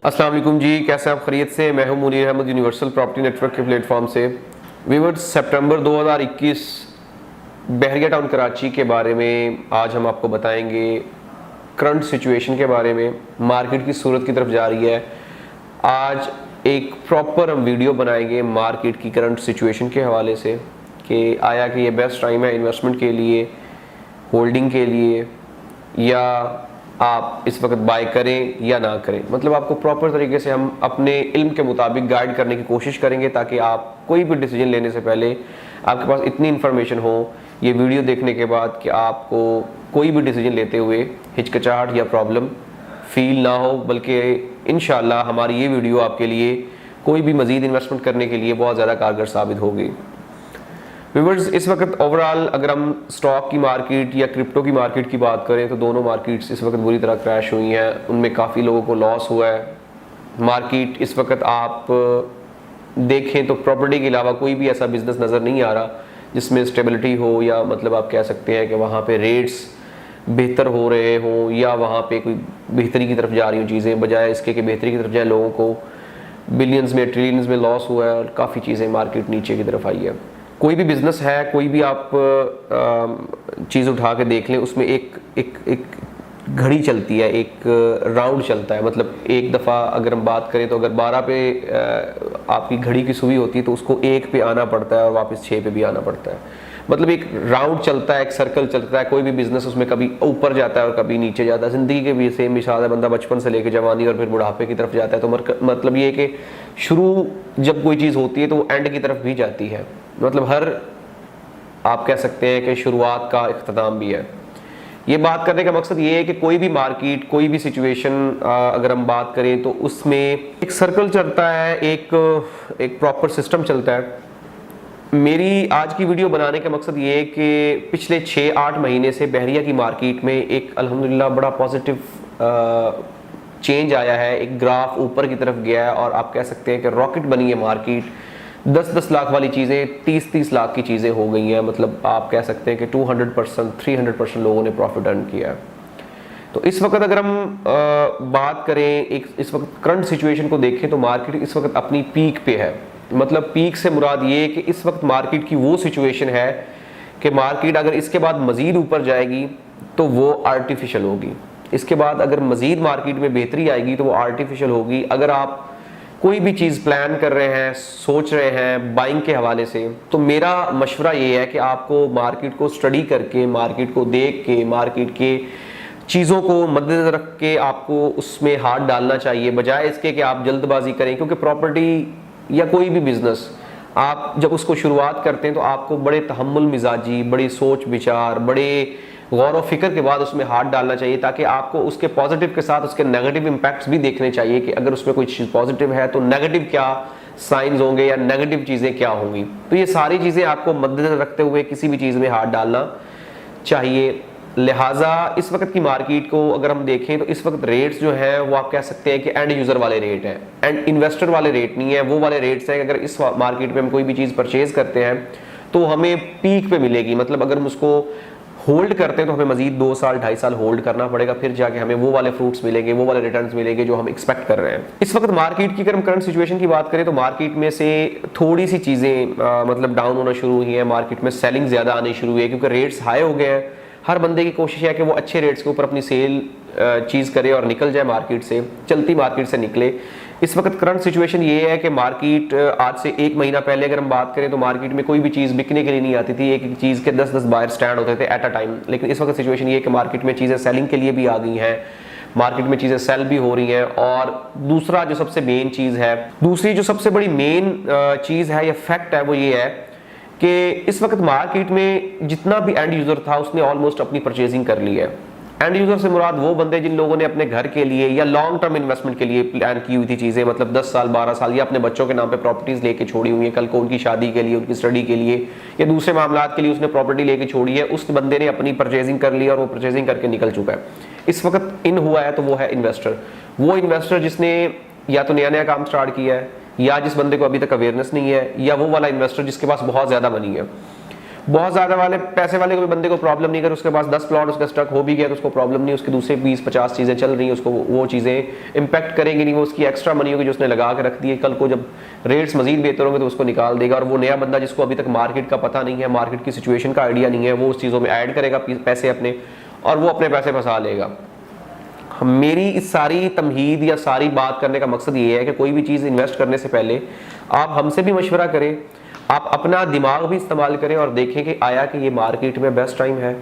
अस्सलाम वालेकुम जी, कैसे आप खैरियत से। मैं हूं Munir Ahmad, universal property network के प्लेटफॉर्म से। व्यूअर्स, सितंबर 2021 बहरिया टाउन कराची के बारे में आज हम आपको बताएंगे। करंट सिचुएशन के बारे में, मार्केट की सूरत की तरफ जा रही है। आज एक प्रॉपर हम वीडियो बनाएंगे मार्केट की करंट सिचुएशन के हवाले से कि आया कि ये बेस्ट टाइम है इन्वेस्टमेंट के लिए, होल्डिंग के लिए, या आप इस वक्त बाय करें या ना करें। मतलब आपको प्रॉपर तरीके से हम अपने इल्म के मुताबिक गाइड करने की कोशिश करेंगे ताकि आप कोई भी डिसीजन लेने से पहले आपके पास इतनी इन्फॉर्मेशन हो ये वीडियो देखने के बाद कि आपको कोई भी डिसीजन लेते हुए हिचकिचाहट या प्रॉब्लम फील ना हो, बल्कि इंशाल्लाह हमारी ये वीडियो आपके लिए कोई भी मज़ीद इन्वेस्टमेंट करने के लिए बहुत ज़्यादा कारगर साबित होगी। व्यूअर्स, इस वक्त ओवरऑल अगर हम स्टॉक की मार्केट या क्रिप्टो की मार्केट की बात करें तो दोनों मार्केट्स इस वक्त बुरी तरह क्रैश हुई हैं। उनमें काफ़ी लोगों को लॉस हुआ है। मार्केट इस वक्त आप देखें तो प्रॉपर्टी के अलावा कोई भी ऐसा बिजनेस नज़र नहीं आ रहा जिसमें स्टेबिलिटी हो, या मतलब आप कह सकते हैं कि वहाँ पे रेट्स बेहतर हो रहे हों या वहाँ पे कोई बेहतरी की तरफ जा रही हो चीज़ें, बजाय इसके कि बेहतरी की तरफ जाए लोगों को बिलियंस में ट्रिलियंस में लॉस हुआ है और काफ़ी चीज़ें मार्केट नीचे की तरफ आई है। कोई भी बिजनेस है, कोई भी आप चीज़ उठा के देख लें, उसमें एक घड़ी चलती है, एक राउंड चलता है। मतलब एक दफ़ा अगर हम बात करें तो अगर 12 पे आपकी घड़ी की सुई होती है तो उसको 1 पे आना पड़ता है और वापस 6 पे भी आना पड़ता है। मतलब एक राउंड चलता है, एक सर्कल चलता है। कोई भी बिजनेस उसमें कभी ऊपर जाता है और कभी नीचे जाता है। ज़िंदगी के भी सेम मिसाल है, बंदा बचपन से लेकर जवानी और फिर बुढ़ापे की तरफ जाता है। तो मतलब ये कि शुरू जब कोई चीज़ होती है तो वो एंड की तरफ भी जाती है। मतलब हर आप कह सकते हैं कि शुरुआत का इख्तिताम भी है। ये बात करने का मकसद ये है कि कोई भी मार्केट, कोई भी सिचुएशन अगर हम बात करें तो उसमें एक सर्कल चलता है, एक प्रॉपर सिस्टम चलता है। मेरी आज की वीडियो बनाने का मकसद ये है कि पिछले 6-8 महीने से बहरिया की मार्केट में एक अल्हम्दुलिल्लाह बड़ा पॉजिटिव चेंज आया है। एक ग्राफ ऊपर की तरफ गया है और आप कह सकते हैं कि रॉकेट बनी है मार्केट। 10-10 लाख वाली चीज़ें 30-30 लाख की चीज़ें हो गई हैं। मतलब आप कह सकते हैं कि 200%, 300% लोगों ने प्रॉफिट अर्न किया है। तो इस वक्त अगर हम बात करें, इस वक्त करंट सिचुएशन को देखें तो मार्केट इस वक्त अपनी पीक पे है। मतलब पीक से मुराद ये कि इस वक्त मार्केट की वो सिचुएशन है कि मार्केट अगर इसके बाद मज़ीद ऊपर जाएगी तो वो आर्टिफिशियल होगी। इसके बाद अगर मज़ीद मार्केट में बेहतरी आएगी तो वो आर्टिफिशियल होगी। अगर आप कोई भी चीज़ प्लान कर रहे हैं, सोच रहे हैं बाइंग के हवाले से, तो मेरा मशवरा ये है कि आपको मार्केट को स्टडी करके, मार्केट को देख के, मार्केट के चीज़ों को मद्देनजर रख के आपको उसमें हाथ डालना चाहिए, बजाय इसके कि आप जल्दबाजी करें। क्योंकि प्रॉपर्टी या कोई भी बिजनेस आप जब उसको शुरुआत करते हैं तो आपको बड़े तहम्मुल मिजाजी, बड़ी सोच विचार, बड़े गौर व फिक्र के बाद उसमें हाथ डालना चाहिए, ताकि आपको उसके पॉजिटिव के साथ उसके नेगेटिव इम्पैक्ट्स भी देखने चाहिए कि अगर उसमें कोई चीज़ पॉजिटिव है तो नेगेटिव क्या साइंस होंगे या नेगेटिव चीज़ें क्या होंगी। तो ये सारी चीज़ें आपको मद्देनजर रखते हुए किसी भी चीज़ में हाथ डालना चाहिए। लिहाजा इस वक्त की मार्केट को अगर हम देखें तो इस वक्त रेट्स जो हैं वो आप कह सकते हैं कि एंड यूज़र वाले रेट हैं, एंड इन्वेस्टर वाले रेट नहीं है। वो वाले रेट्स हैं कि अगर इस मार्केट में हम कोई भी चीज़ परचेज करते हैं तो हमें पीक पे मिलेगी। मतलब अगर हम उसको होल्ड करते हैं तो हमें मजीद 2 साल 2.5 साल होल्ड करना पड़ेगा, फिर जाके हमें वो वाले फ्रूट्स मिलेंगे, वो वाले रिटर्न्स मिलेंगे जो हम एक्सपेक्ट कर रहे हैं। इस वक्त मार्केट की अगर हम करंट सिचुएशन की बात करें तो मार्केट में से थोड़ी सी चीज़ें मतलब डाउन होना शुरू हुई हैं। मार्केट में सेलिंग ज़्यादा आनी शुरू हुई है क्योंकि रेट्स हाई हो गए हैं। हर बंदे की कोशिश है कि वो अच्छे रेट्स के ऊपर अपनी सेल चीज़ करे और निकल जाए मार्केट से, चलती मार्केट से निकले। इस वक्त करंट सिचुएशन ये है कि मार्केट आज से 1 महीना पहले अगर हम बात करें तो मार्केट में कोई भी चीज़ बिकने के लिए नहीं आती थी। एक एक चीज़ के 10-10 बायर स्टैंड होते थे एट अ टाइम। लेकिन इस वक्त सिचुएशन ये है कि मार्केट में चीज़ें सेलिंग के लिए भी आ गई हैं, मार्केट में चीज़ें सेल भी हो रही हैं। और दूसरा जो सबसे मेन चीज़ है, दूसरी जो सबसे बड़ी मेन चीज़ है या फैक्ट है वो ये है कि इस वक्त मार्केट में जितना भी एंड यूज़र था उसने ऑलमोस्ट अपनी परचेजिंग कर ली है। एंड यूजर से मुराद वो बंदे जिन लोगों ने अपने घर के लिए या लॉन्ग टर्म इन्वेस्टमेंट के लिए प्लान की हुई थी चीज़ें, मतलब 10 साल 12 साल, या अपने बच्चों के नाम पे प्रॉपर्टीज लेके छोड़ी हुई है, कल को उनकी शादी के लिए, उनकी स्टडी के लिए या दूसरे मामलात के लिए उसने प्रॉपर्टी लेके छोड़ी है, उस बंदे ने अपनी परचेजिंग कर ली और वो परचेजिंग करके निकल चुका है। इस वक्त इन हुआ है तो वो है इन्वेस्टर। वो इन्वेस्टर जिसने या तो नया नया काम स्टार्ट किया है, या जिस बंदे को अभी तक अवेयरनेस नहीं है, या वो वाला इन्वेस्टर जिसके पास बहुत ज़्यादा मनी है। बहुत ज़्यादा वाले पैसे वाले को भी बंदे को प्रॉब्लम नहीं, अगर उसके पास 10 प्लॉट उसका स्टक हो भी गया तो उसको प्रॉब्लम नहीं, उसके दूसरे 20-50 चीज़ें चल रही हैं, उसको वो चीज़ें इम्पैक्ट करेंगी नहीं, वो उसकी एक्स्ट्रा मनी होगी जो उसने लगा के रख दी है, कल को जब रेट्स मजीद बेहतर होंगे तो उसको निकाल देगा। और वो नया बंदा जिसको अभी तक मार्केट का पता नहीं है, मार्केट की सिचुएशन का आइडिया नहीं है, वो उस चीज़ों में ऐड करेगा पैसे अपने, और वो अपने पैसे फंसा लेगा। मेरी इस सारी तमहीद या सारी बात करने का मकसद ये है कि कोई भी चीज़ इन्वेस्ट करने से पहले आप हमसे भी मशवरा करें, आप अपना दिमाग भी इस्तेमाल करें और देखें कि आया कि ये मार्केट में बेस्ट टाइम है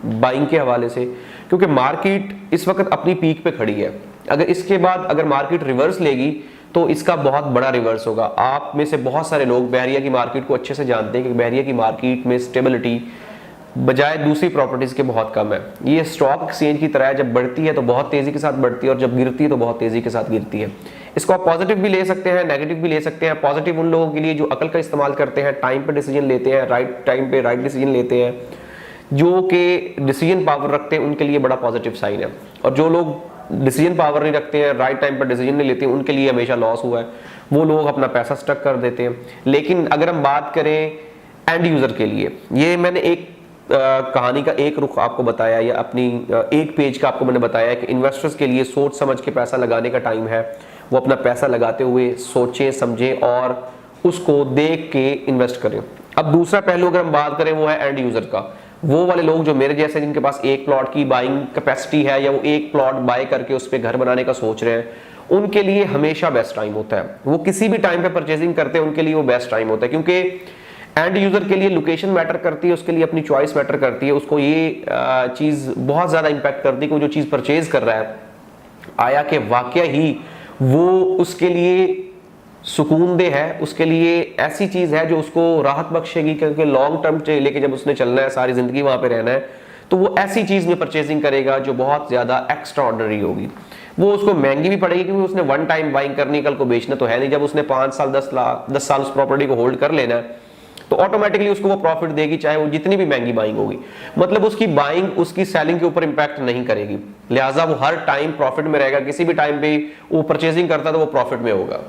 बाइंग के हवाले से, क्योंकि मार्केट इस वक्त अपनी पीक पे खड़ी है। अगर इसके बाद अगर मार्केट रिवर्स लेगी तो इसका बहुत बड़ा रिवर्स होगा। आप में से बहुत सारे लोग बहरिया की मार्केट को अच्छे से जानते हैं कि बहरिया की मार्केट में स्टेबिलिटी बजाय दूसरी प्रॉपर्टीज के बहुत कम है। ये स्टॉक एक्सचेंज की तरह है, जब बढ़ती है तो बहुत तेजी के साथ बढ़ती है और जब गिरती है तो बहुत तेजी के साथ गिरती है। इसको आप पॉजिटिव भी ले सकते हैं, नेगेटिव भी ले सकते हैं। पॉजिटिव उन लोगों के लिए जो अकल का इस्तेमाल करते हैं, टाइम पे डिसीजन लेते हैं, राइट टाइम पे राइट डिसीजन लेते हैं, जो कि डिसीजन पावर रखते हैं, उनके लिए बड़ा पॉजिटिव साइन है। और जो लोग डिसीजन पावर नहीं रखते हैं, राइट टाइम पर डिसीजन नहीं लेते हैं, उनके लिए हमेशा लॉस हुआ है, वो लोग अपना पैसा स्टक कर देते हैं। लेकिन अगर हम बात करें एंड यूजर के लिए, ये मैंने एक कहानी का एक रुख आपको बताया या अपनी एक पेज का आपको मैंने बताया कि इन्वेस्टर्स के लिए सोच समझ के पैसा लगाने का टाइम है। वो अपना पैसा लगाते हुए सोचें समझें और उसको देख के इन्वेस्ट करें। अब दूसरा पहलू अगर हम बात करें वो है एंड यूजर का। वो वाले लोग जो मेरे जैसे जिनके पास एक प्लॉट की बाइंग कैपेसिटी है या वो एक प्लॉट बाय करके उस पर घर बनाने का सोच रहे हैं, उनके लिए हमेशा बेस्ट टाइम होता है। वो किसी भी टाइम पे परचेजिंग करते हैं, उनके लिए वो बेस्ट टाइम होता है, क्योंकि एंड यूजर के लिए लोकेशन मैटर करती है, उसके लिए अपनी चॉइस मैटर करती है, उसको ये चीज बहुत ज्यादा इंपैक्ट करती है कि वो जो चीज परचेज कर रहा है आया कि वाकया ही वो उसके लिए सुकूनदेह है, उसके लिए ऐसी चीज है जो उसको राहत बख्शेगी, क्योंकि लॉन्ग टर्म लेके जब उसने चलना है, सारी जिंदगी वहां पे रहना है, तो वो ऐसी चीज में परचेजिंग करेगा जो बहुत ज्यादा एक्स्ट्रा ऑर्डिनरी होगी। वो उसको महंगी भी पड़ेगी क्योंकि उसने वन टाइम बाइंग करनी, कल को बेचना तो है नहीं। जब उसने 5 साल 10 साल उस प्रॉपर्टी को होल्ड कर लेना है तो ऑटोमेटिकली उसको वो प्रॉफिट देगी, चाहे वो जितनी भी महंगी बाइंग होगी। मतलब उसकी बाइंग उसकी सेलिंग के ऊपर इंपैक्ट नहीं करेगी, लिहाजा वो हर टाइम प्रॉफिट में रहेगा। किसी भी टाइम पे वो परचेजिंग करता है तो वो प्रॉफिट में होगा।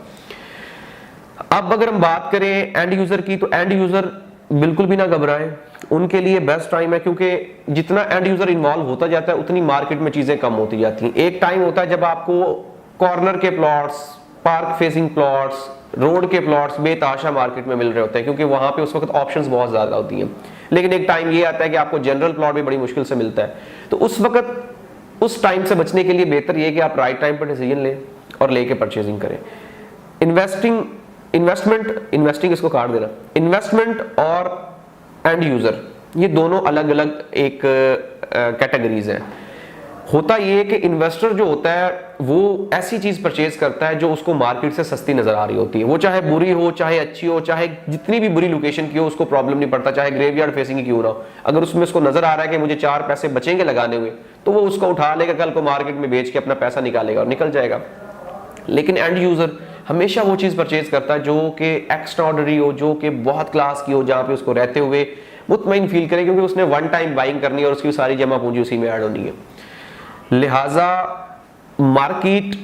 अब अगर हम बात करें एंड यूजर की, तो एंड यूजर बिल्कुल भी ना घबराएं, उनके लिए बेस्ट टाइम है, क्योंकि जितना एंड यूजर इन्वॉल्व होता जाता है उतनी मार्केट में चीजें कम होती जाती हैं। एक टाइम होता है जब आपको कॉर्नर के plots, park facing plots, road के प्लॉट्स बेताशा मार्केट में मिल रहे होते हैं, क्योंकि वहां पे उस वक्त ऑप्शंस बहुत ज्यादा होती हैं। लेकिन एक टाइम ये आता है कि आपको जनरल प्लॉट भी बड़ी मुश्किल से मिलता है। तो उस वक्त उस टाइम से बचने के लिए बेहतर ये कि आप राइट टाइम पर डिसीजन लें और लेके परचेजिंग करें। इन्वेस्टमेंट इसको काट देना, इन्वेस्टमेंट और एंड यूजर ये दोनों अलग अलग एक कैटेगरीज हैं। होता ये है कि इन्वेस्टर जो होता है वो ऐसी चीज परचेज करता है जो उसको मार्केट से सस्ती नजर आ रही होती है, वो चाहे बुरी हो, चाहे अच्छी हो, चाहे जितनी भी बुरी लोकेशन की हो, उसको प्रॉब्लम नहीं पड़ता, चाहे ग्रेवयार्ड फेसिंग क्यों ना हो। अगर उसमें उसको नजर आ रहा है कि मुझे 4 पैसे बचेंगे लगाने हुए, तो वो उसको उठा लेगा, कल को मार्केट में बेच के अपना पैसा निकालेगा और निकल जाएगा। लेकिन एंड यूजर हमेशा वो चीज परचेज करता है जो कि एक्स्ट्रा ऑर्डिनरी हो, जो कि बहुत क्लास की हो, जहां पे उसको रहते हुए मुतमईन फील करे, क्योंकि उसने वन टाइम बाइंग करनी है और उसकी सारी जमा पूंजी उसी में ऐड होनी है। लिहाजा मार्केट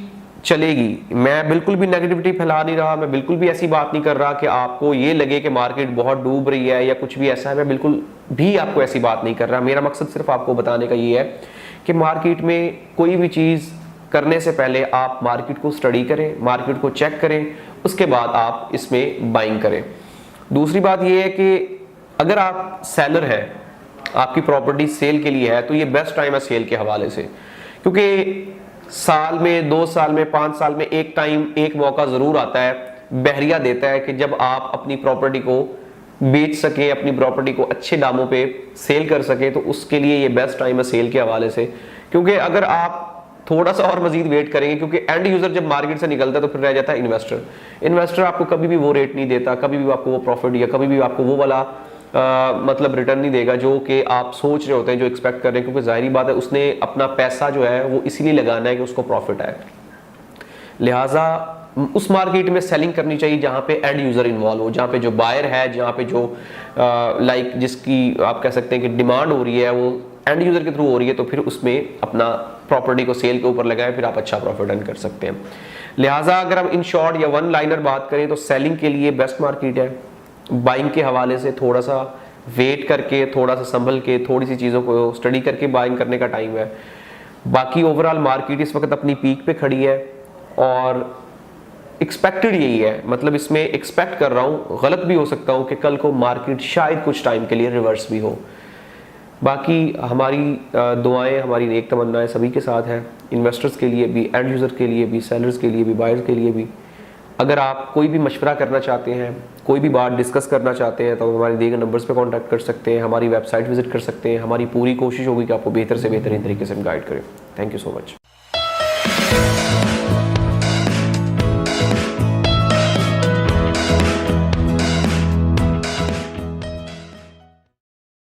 चलेगी। मैं बिल्कुल भी नेगेटिविटी फैला नहीं रहा, मैं बिल्कुल भी ऐसी बात नहीं कर रहा कि आपको ये लगे कि मार्केट बहुत डूब रही है या कुछ भी ऐसा है। मैं बिल्कुल भी आपको ऐसी बात नहीं कर रहा। मेरा मकसद सिर्फ आपको बताने का ये है कि मार्केट में कोई भी चीज करने से पहले आप मार्केट को स्टडी करें, मार्केट को चेक करें, उसके बाद आप इसमें बाइंग करें। दूसरी बात यह है कि अगर आप सेलर है, आपकी प्रॉपर्टी सेल के लिए है, तो ये बेस्ट टाइम है सेल के हवाले से, क्योंकि साल में, 2 साल में, 5 साल में एक टाइम, एक मौका जरूर आता है, बहरिया देता है कि जब आप अपनी प्रॉपर्टी को बेच सके, अपनी प्रॉपर्टी को अच्छे दामों पे सेल कर सके, तो उसके लिए ये बेस्ट टाइम है सेल के हवाले से। क्योंकि अगर आप थोड़ा सा और मजीद वेट करेंगे, क्योंकि एंड यूजर जब मार्केट से निकलता है तो फिर रह जाता है इन्वेस्टर आपको कभी भी वो रेट नहीं देता, कभी भी आपको वो प्रॉफिट या कभी भी आपको वो वाला मतलब रिटर्न नहीं देगा जो कि आप सोच रहे होते हैं, जो एक्सपेक्ट कर रहे हैं, क्योंकि जाहिर बात है उसने अपना पैसा जो है वो इसीलिए लगाना है कि उसको प्रॉफिट आए। लिहाजा उस मार्केट में सेलिंग करनी चाहिए जहां पे एंड यूजर इन्वॉल्व हो, जहां पे जो बायर है, जहां पे जो लाइक जिसकी आप कह सकते हैं कि डिमांड हो रही है वो एंड यूजर के थ्रू हो रही है, तो फिर उसमें अपना प्रॉपर्टी को सेल के ऊपर लगाएं, फिर आप अच्छा प्रॉफिट अर्न कर सकते हैं। लिहाजा अगर हम इन शॉर्ट या वन लाइनर बात करें तो सेलिंग के लिए बेस्ट मार्केट है, बाइंग के हवाले से थोड़ा सा वेट करके, थोड़ा सा संभल के, थोड़ी सी चीज़ों को स्टडी करके बाइंग करने का टाइम है। बाकी ओवरऑल मार्केट इस वक्त अपनी पीक पे खड़ी है और एक्सपेक्टेड यही है, मतलब इसमें एक्सपेक्ट कर रहा हूँ, गलत भी हो सकता हूँ कि कल को मार्केट शायद कुछ टाइम के लिए रिवर्स भी हो। बाकी हमारी दुआएं, हमारी नेक तमन्नाएं सभी के साथ है, इन्वेस्टर्स के लिए भी, एंड यूज़र के लिए भी, सेलर्स के लिए भी, बायर्स के लिए भी। अगर आप कोई भी मशवरा करना चाहते हैं, कोई भी बात डिस्कस करना चाहते हैं, तो हमारे दिए गए नंबर्स पे कांटेक्ट कर सकते हैं, हमारी वेबसाइट विजिट कर सकते हैं। हमारी पूरी कोशिश होगी कि आपको बेहतर से बेहतरीन तरीके से हम गाइड करें। Thank you so much.